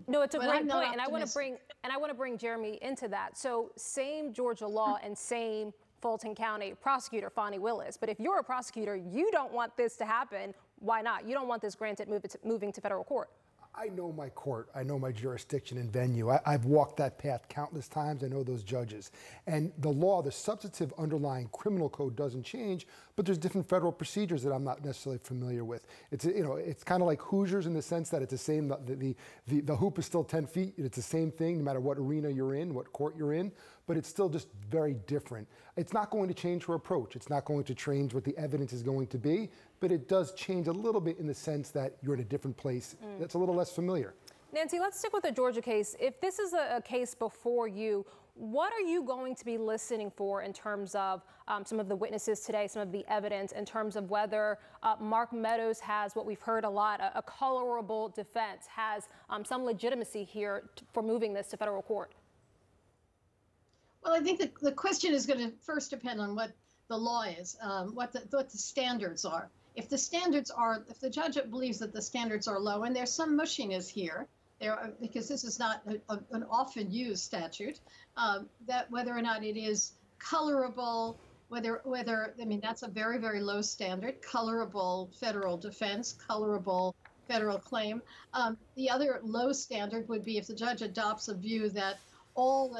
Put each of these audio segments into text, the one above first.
No, it's a great point, and I want to bring Jeremy into that. So, same Georgia law and same Fulton County prosecutor Fonnie Willis. But if you're a prosecutor, you don't want this to happen. Why not? You don't want this granted moving to federal court. I know my court. I know my jurisdiction and venue. I've walked that path countless times. I know those judges. And the law, the substantive underlying criminal code doesn't change, but there's different federal procedures that I'm not necessarily familiar with. It's, you know, it's kind of like Hoosiers in the sense that it's the same, the hoop is still 10 feet. It's the same thing no matter what arena you're in, what court you're in, but it's still just very different. It's not going to change her approach. It's not going to change what the evidence is going to be, but it does change a little bit in the sense that you're in a different place that's a little less familiar. Nancy, let's stick with the Georgia case. If this is a case before you, what are you going to be listening for in terms of some of the witnesses today, some of the evidence, in terms of whether Mark Meadows has, what we've heard a lot, a colorable defense, has some legitimacy here for moving this to federal court? Well, I think the question is going to first depend on what the law is, what the standards are. If the standards are, if the judge believes that the standards are low, and there's some mushiness here, because this is not an often used statute, that whether or not it is colorable, I mean, that's a very, very low standard, colorable federal defense, colorable federal claim. The other low standard would be if the judge adopts a view that all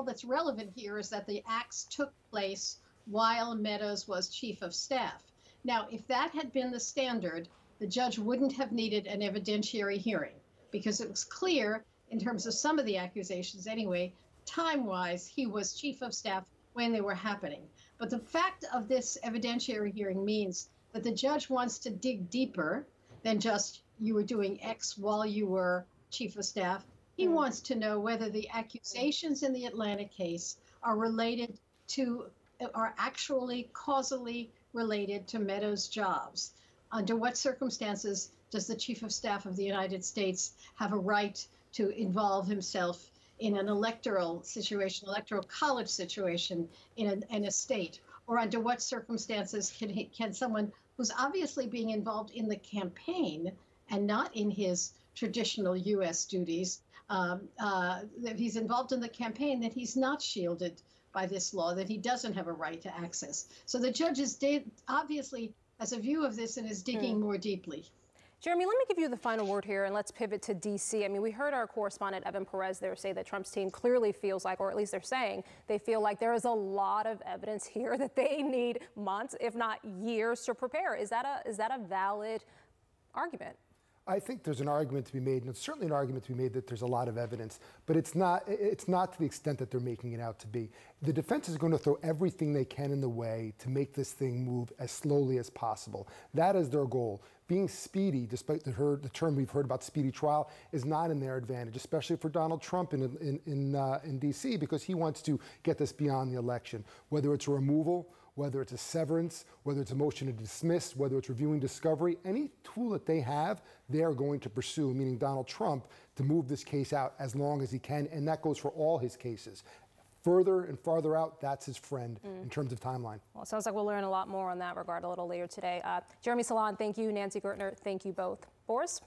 that's relevant here is that the acts took place while Meadows was chief of staff. Now, if that had been the standard, the judge wouldn't have needed an evidentiary hearing because it was clear in terms of some of the accusations anyway, time-wise, he was chief of staff when they were happening. But the fact of this evidentiary hearing means that the judge wants to dig deeper than just you were doing X while you were chief of staff. He wants to know whether the accusations in the Atlanta case are actually causally related to Meadows' jobs. Under what circumstances does the Chief of Staff of the United States have a right to involve himself in an electoral situation, electoral college situation in a state? Or under what circumstances can someone who's obviously being involved in the campaign and not in his traditional U.S. duties, that he's involved in the campaign, that he's not shielded by this law, that he doesn't have a right to access. So the judge obviously has a view of this and is digging more deeply. Jeremy, let me give you the final word here, and let's pivot to D.C. I mean, we heard our correspondent, Evan Perez, there say that Trump's team clearly feels like, or at least they're saying, they feel like there is a lot of evidence here that they need months, if not years, to prepare. Is that a valid argument? I think there's an argument to be made, and it's certainly an argument to be made that there's a lot of evidence, but it's not to the extent that they're making it out to be. The defense is going to throw everything they can in the way to make this thing move as slowly as possible. That is their goal. Being speedy, despite the term we've heard about speedy trial, is not in their advantage, especially for Donald Trump in D.C., because he wants to get this beyond the election, whether it's a removal, whether it's a severance, whether it's a motion to dismiss, whether it's reviewing discovery, any tool that they have, they are going to pursue, meaning Donald Trump, to move this case out as long as he can, and that goes for all his cases. Further and farther out, that's his friend in terms of timeline. Well, it sounds like we'll learn a lot more on that regard a little later today. Jeremy Saland, thank you. Nancy Gertner, thank you both. Boris?